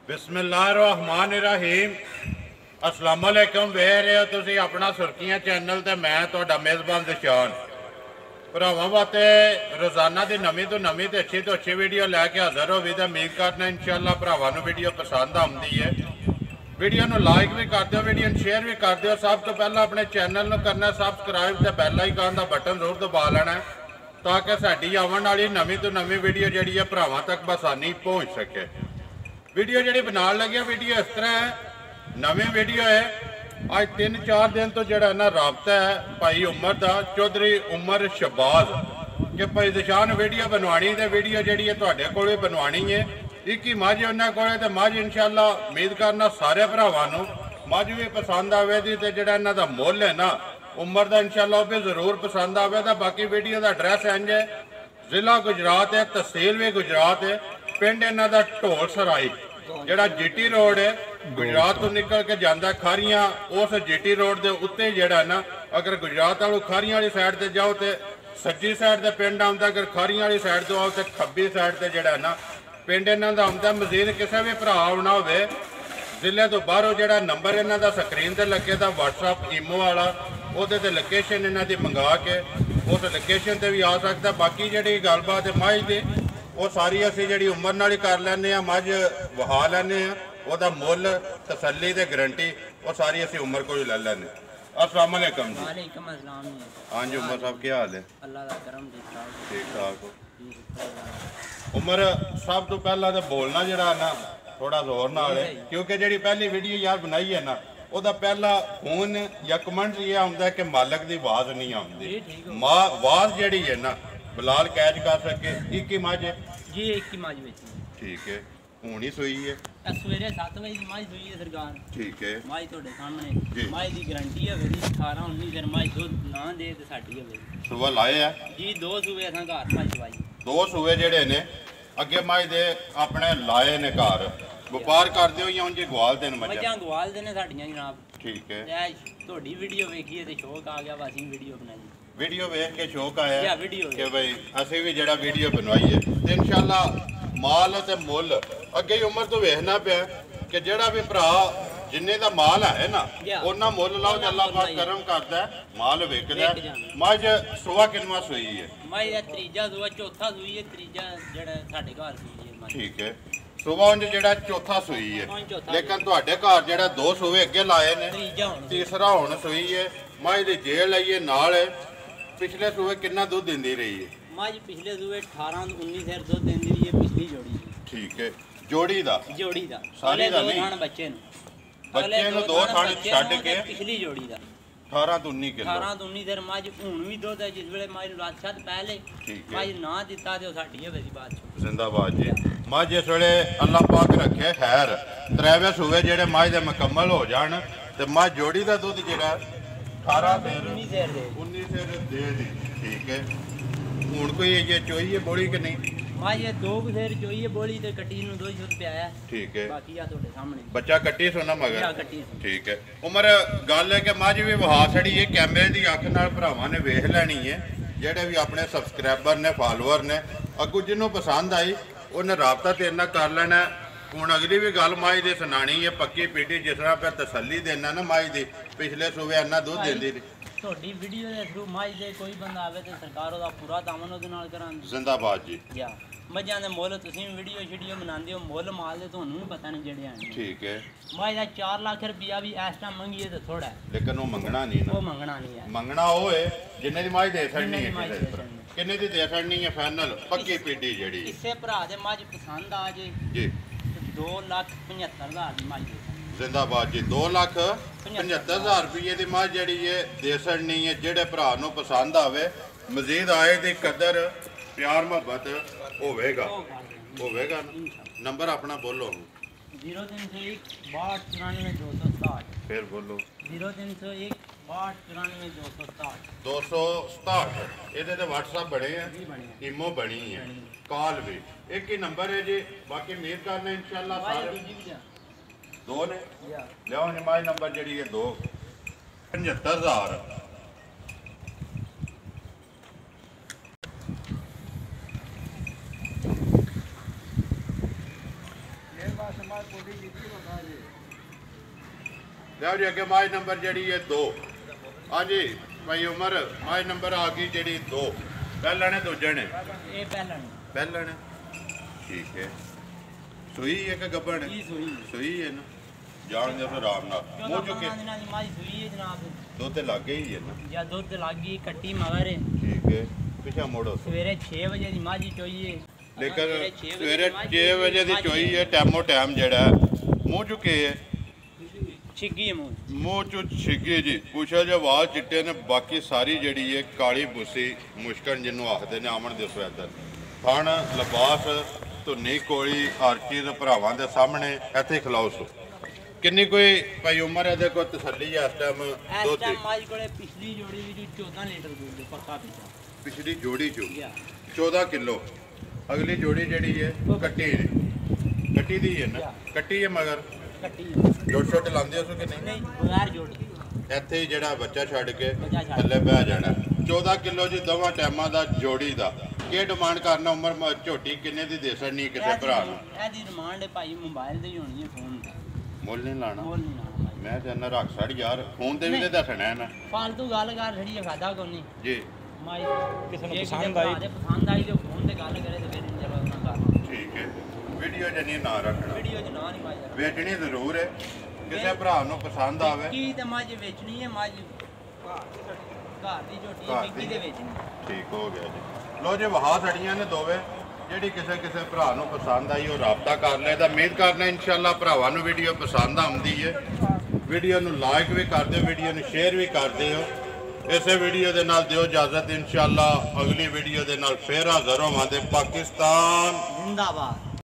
बिस्मिल्लाहिर्रहमानिर्रहीम अस्सलाम वालेकुम। वेख रहे हो तुसी अपना सुर्खियां चैनल ते मैं तुहाडा मेज़बान दिशान भरावां वास्ते रोज़ाना की नवीं तो नवीं तो अच्छी वीडियो लैके हाज़र हो भी। उम्मीद करना इंशाअल्लाह भरावां नूं वीडियो पसंद आउंदी है। वीडियो नूं लाइक भी कर दिओ, वीडियो नूं शेयर भी कर दिओ। सब तो पहला अपने चैनल नूं करना सबसक्राइब ते बैल आइकन का बटन जरूर दबा लेना ताकि साडी आउण वाली नवीं तो नवीं वीडियो जिहड़ी है भरावां तक बसानी पहुँच सके। वीडियो जी बनाने लगे वीडियो इस तरह है, नवी वीडियो है। अज 3-4 दिन तो जोड़ा ना रबता है भाई उमर का चौधरी उमर शहबाज कि भाई दिशान वीडियो बनवानी तो वीडियो जी थोड़े को बनवानी है। एक ही मझ उन्होंने को मझ इंशाअल्लाह उम्मीद करना सारे भरावां मझ भी पसंद आएगी तो जोड़ा इन्हों का मुल है ना उमर का इंशाअल्लाह भी जरूर पसंद आएगा। बाकी वीडियो का एड्रैस इंज है, जिला गुजरात है, तहसील भी गुजरात है, पिंड इन्हों का ढोल सराई जोड़ा जीटी रोड है गुजरात तो निकल के जाता खारियां उस जीटी रोड के उत्ते जोड़ा ना अगर गुजरात वालों खारियां वाली साइड से जाओ तो सज्जी साइड से पिंड आता, अगर खारियां वाली साइड तो आओ तो खब्बी साइड से जोड़ा ना पिंड इन्हों का आता। मजीद किसी भी भरा आना हो जिले तो बाहरों जोड़ा नंबर इन्हों का स्क्रीन पर लगे था व्हाट्सअप ईमो वाला वो लोकेशन इन्हों की मंगा के उस लोकेशन पर भी आ सकता। बाकी जी गलबात है मझ की वो सारी असी जी उमर नाल ही कर लैने, मझ वहा लैने, वह मुल तसली ते गारंटी वो सारी असी उमर को ही ले लैने। अस्सलाम वालेकुम जी। वालेकुम अस्सलाम जी। हाँ जी उमर साहब क्या हाल है? अल्लाह दा करम ठीक ठाक। उमर सब तो पहला तो बोलना जरा ना थोड़ा जोर नाल है क्योंकि जी पहली वीडियो यार बनाई है ना वह पहला फोन या कमेंट ये आता है कि मालक की आवाज़ नहीं आती। आवाज़ जी है ना बिलाल कैच कर सके। एक ही मझ जी, एक ही मझ में ठीक है। हूँ ही सूई है सवेरे 7 बजे की मझ सूई है सरकार। ठीक है मझ थोड़े सामने मझ की गारंटी है 18-19 दिन मझ दुध ना दे तो साडी है। सुबह लाए है जी 2 सूबे असां घर मझ चवाई 2 सूबे जेडे ने अगे मझ दे अपने लाए ने घर व्यापार करते हो या उनकी गवाल देन मझां गवाल देने साडियां जनाब। ठीक है। थोड़ी वीडियो वेखी तो शौक आ गया बस वीडियो बनाई। वीडियो वेख के शौक आया वीडियो कि भाई असी भी जरा वीडियो बनवाई है तो इंशाअल्लाह माल ते मुल अगे ही उम्र तो वेखना पाया कि जड़ा भी भरा जिन्ने का माल है ना उन्ना मुल लाओ तो अल्लाह पाक करम करता है माल विकदा। मझ सुबह किनवा सूई है? मझ तीजा सूआ चौथा सूई है, तीजा जड़ा साडे घर सूई है। ठीक है। सुबह उंज जड़ा चौथा सूई है लेकिन तुहाडे घर जड़ा 2 सूबे अगे लाए ने तीसरा हुण सूई है। मझ दी जेल आई है नाल पिछले सूबे कितना दूध देंदी रही है? मझ पिछले सूबे 18-19 लीटर दूध देंदी रही है पिछली जोड़ी। ठीक है। जोड़ी दा सारे दा नहीं बच्चे नु 2 थान छड्ड के पिछली जोड़ी दा 18-19 किलो 18-19 लीटर मझ हुण भी दुध है। जिस वेले मझ रात छत पहले मझ ना दिता ते साडी है वैसी बात जिंदाबाद जी। मझ इस वेले अल्लाह पाक रखे खैर त्रेवे सूबे जेडे मझ दे मुकम्मल हो जाण ते मझ जोड़ी दा दुध जेड़ा 18-19 दे दी। ठीक है। हूँ कोई ये चोई है बोली कि नहीं? मझ 2 शेर चोई है बोली ते कट्टी नूं 200 रुपया आया। ठीक है। बाकी आ तुहाडे सामने बच्चा कट्टी सोना मगर ठीक है। उमर गल है कि मझ भी वहा छड़ी है कैमरे की अख नाल भरावां ने वेख लैनी है जेडे भी अपने सबसक्राइबर ने फॉलोअर ने अगू जिन्हों पसंद आई उन्हें राबता तेरे नाल कर लेना। हूँ अगली भी गल मझ की सुनानी है पक्की पीटी जिस तरह पे तसली देना ना मझ की पिछले सूबे इन्ना दूध देंदी रही। ਤੁਹਾਡੀ ਵੀਡੀਓ ਦੇ ਥਰੂ ਮੱਝ ਦੇ ਕੋਈ ਬੰਦਾ ਆਵੇ ਤੇ ਸਰਕਾਰ ਉਹਦਾ ਪੂਰਾ ਤਾਮਨ ਉਹਦੇ ਨਾਲ ਕਰਾਂਦੀ। ਜ਼ਿੰਦਾਬਾਦ ਜੀ। ਮੱਝਾਂ ਦੇ ਮੁੱਲ ਤੁਸੀਂ ਵੀਡੀਓ ਸ਼ੀਡੀਓ ਬਣਾਉਂਦੇ ਹੋ ਮੁੱਲ ਮਾਲ ਦੇ ਤੁਹਾਨੂੰ ਵੀ ਪਤਾ ਨਹੀਂ ਜਿਹੜੇ ਆਣੇ। ਠੀਕ ਹੈ। ਮੱਝ ਦਾ 4 ਲੱਖ ਰੁਪਇਆ ਵੀ ਇਸ ਟਾਈਮ ਮੰਗੀਏ ਤੇ ਥੋੜਾ ਲੇਕਿਨ ਉਹ ਮੰਗਣਾ ਨਹੀਂ ਨਾ। ਉਹ ਮੰਗਣਾ ਨਹੀਂ ਹੈ। ਮੰਗਣਾ ਉਹ ਹੈ ਜਿੰਨੇ ਦੀ ਮੱਝ ਦੇ ਛੜਨੀ ਹੈ। ਕਿੰਨੇ ਦੀ ਦੇ ਛੜਨੀ ਹੈ ਫਾਈਨਲ ਪੱਕੀ ਪੀਟੀ ਜਿਹੜੀ ਕਿਸੇ ਭਰਾ ਦੇ ਮੱਝ ਪਸੰਦ ਆ ਜੇ ਜੀ 2,75,000 ਦੀ ਮੱਝ जिंदाबाद जी। 2,75,000 रुपये की मझ जी है दे छड़नी है जेडे भरा पसंद आवे। मजीद आए की कदर प्यार मुहब्बत होवेगा। नंबर अपना बोलो। 0301 6294 फिर बोलो 0301 6294 267 ये व्हाट्सअप बने हैं ईमो बनी है कॉल भी एक ही नंबर है जी। बाकी उम्मीद करना इंशाल्लाह सारे 2 ने लिया हिमायत नंबर जी है 2 75,000। ਲਿਆਓ ਜੀ ਅੱਗੇ ਮਾਝ ਨੰਬਰ ਜਿਹੜੀ ਹੈ 2। ਹਾਂਜੀ ਭਾਈ ਉਮਰ ਮਾਝ ਨੰਬਰ ਆ ਗਈ ਜਿਹੜੀ 2। ਪਹਿਲਾਂ ਨੇ ਦੂਜੇ ਨੇ? ਇਹ ਪਹਿਲਾਂ ਨੇ। ਠੀਕ ਹੈ। ਸੂਈ ਇੱਕ ਗੱਬਣ ਕੀ ਸੂਈ? ਸੂਈ ਹੈ ਨਾ, ਜਾਣ ਦੇ ਆਰਾਮ ਨਾਲ ਮੂੰਹ ਚੁੱਕੇ ਨਾਲ ਮਾਈ ਸੂਈ ਹੈ ਜਨਾਬ। ਦੁੱਧ ਤੇ ਲੱਗ ਗਈ ਹੈ ਨਾ? ਜਾਂ ਦੁੱਧ ਲੱਗ ਗਈ, ਕੱਟੀ ਮਗਰ ਹੈ। ਠੀਕ ਹੈ। ਪਿੱਛਾ ਮੋੜੋ। ਸਵੇਰੇ 6 ਵਜੇ ਦੀ ਮਾਝੀ ਚੋਈ ਹੈ। ਲੇਕਿਨ ਸਵੇਰੇ 6 ਵਜੇ ਦੀ ਚੋਈ ਹੈ, ਟਾਈਮੋ ਟਾਈਮ ਜਿਹੜਾ ਮੂੰਹ ਚੁੱਕੇ ਹੈ, ਛਿੱਗੀ ਹੈ ਮੂੰਹ ਚੋਂ ਛਿੱਗੇ ਜੀ। ਪੁੱਛਿਆ ਜੇ ਵਾਲ ਚਿੱਟੇ ਨੇ, ਬਾਕੀ ਸਾਰੀ ਜਿਹੜੀ ਹੈ ਕਾਲੀ ਬੁੱਸੀ ਮੁਸ਼ਕਣ ਜਿਹਨੂੰ ਆਖਦੇ ਨੇ ਅਮਨ ਦੇ ਸਵੈਦਰ ਥਣ ਲਿਬਾਸ ਧੁੰਨੀ ਕੋਲੀ ਹਰ ਚੀਜ਼ ਭਰਾਵਾਂ ਦੇ ਸਾਹਮਣੇ ਇੱਥੇ ਖਿਲਾਓ ਸੋ। ਕਿੰਨੀ ਕੋਈ ਭਾਈ ਉਮਰ ਇਹਦੇ ਕੋਲ ਤਸੱਲੀ ਹੈ ਇਸ ਟਾਈਮ ਦੁੱਧ ਦੀ? ਮਾਝ ਕੋਲੇ ਪਿਛਲੀ ਜੋੜੀ ਵਿੱਚ 14 ਲੀਟਰ ਦੁੱਧ ਪੱਕਾ ਪੀਤਾ। ਪਿਛਲੀ ਜੋੜੀ ਚੋਂ 14 ਕਿਲੋ। ਅਗਲੀ ਜੋੜੀ ਜਿਹੜੀ ਹੈ ਕੱਟੀ ਨੇ, ਕੱਟੀ ਦੀ ਹੈ ਨਾ? ਕੱਟੀ ਹੈ ਮਗਰ ਕੱਟੀ ਜੋੜ ਛੋਟੇ ਲਾਉਂਦੇ ਹੋ ਕਿ ਨਹੀਂ? ਨਹੀਂ ਬਗੈਰ ਜੋੜੀ। ਇੱਥੇ ਹੀ ਜਿਹੜਾ ਬੱਚਾ ਛੱਡ ਕੇ ਥੱਲੇ ਬਹਿ ਜਾਣਾ। 14 ਕਿਲੋ ਜੀ ਦੋਵਾਂ ਟਾਈਮਾਂ ਦਾ ਜੋੜੀ ਦਾ ਕੀ ਡਿਮਾਂਡ ਕਰਨਾ? ਉਮਰ ਝੋਟੀ ਕਿੰਨੇ ਦੀ ਦੇ ਸਕਣੀ ਕਿਸੇ ਭਰਾ ਨੂੰ? ਇਹਦੀ ਡਿਮਾਂਡ ਹੈ ਭਾਈ ਮੋਬਾਈਲ ਦੀ ਹੋਣੀ ਹੈ, ਫੋਨ ਦੀ। ਮੁੱਲ ਨਹੀਂ ਲਾਣਾ? ਮੁੱਲ ਨਹੀਂ ਲਾਣਾ ਭਾਈ। ਮੈਂ ਕਹਿੰਦਾ ਰੱਖ ਛੜ ਯਾਰ, ਫੋਨ ਤੇ ਵੀ ਤੇ ਦੱਸਣਾ ਹੈ ਨਾ। ਫਾਲਤੂ ਗੱਲ ਕਰ ਛੜੀ ਫਾਇਦਾ ਕੋਈ ਨਹੀਂ ਜੀ। ਮਾਈ ਕਿਸੇ ਨੂੰ ਪਸੰਦ ਆਈ ਤੇ ਫੋਨ ਤੇ ਗੱਲ ਕਰੇ ਤੇ ਫਿਰ ਇੰਜਾ ਨਾ ਕਰ। ਠੀਕ ਹੈ। ਵੀਡੀਓ ਜਨੀ ਨਾ ਰੱਖਣਾ। ਵੀਡੀਓ ਚ ਨਾ ਨਹੀਂ ਪਾਈ ਜਾਣਾ। ਵੇਚਣੀ ਜ਼ਰੂਰ ਹੈ, ਕਿਸੇ ਭਰਾ ਨੂੰ ਪਸੰਦ ਆਵੇ। ਕੀ ਤੇ ਮੱਝ ਵੇਚਣੀ ਹੈ, ਮੱਝ ਘਰ ਦੀ ਝੋਟੀ ਮਿੱਟੀ ਦੇ ਵੇਚਣੀ। ਠੀਕ ਹੋ ਗਿਆ ਜੀ। ਲੋ ਜੀ ਵਹਾ ਸੜੀਆਂ ਨੇ ਦੋਵੇਂ, ਜਿਹੜੀ ਕਿਸੇ ਭਰਾ ਨੂੰ ਪਸੰਦ ਆਈ ਉਹ ਰਾਬਤਾ ਕਰ ਲੈ। ਤਾਂ ਉਮੀਦ ਕਰਨਾ ਇਨਸ਼ਾਅੱਲਾ ਭਰਾਵਾਂ ਨੂੰ ਵੀਡੀਓ ਪਸੰਦ ਆਉਂਦੀ ਹੈ। ਵੀਡੀਓ ਨੂੰ ਲਾਈਕ ਵੀ ਕਰ ਦਿਓ, ਵੀਡੀਓ ਨੂੰ ਸ਼ੇਅਰ ਵੀ ਕਰ ਦਿਓ। ਇਸੇ ਵੀਡੀਓ ਦੇ ਨਾਲ ਦਿਓ ਇਜਾਜ਼ਤ। ਇਨਸ਼ਾਅੱਲਾ ਅਗਲੀ ਵੀਡੀਓ ਦੇ ਨਾਲ ਫੇਰ ਹਾਜ਼ਰ ਹੋਵਾਂਗੇ। ਪਾਕਿਸਤਾਨ ਜ਼ਿੰਦਾਬਾਦ।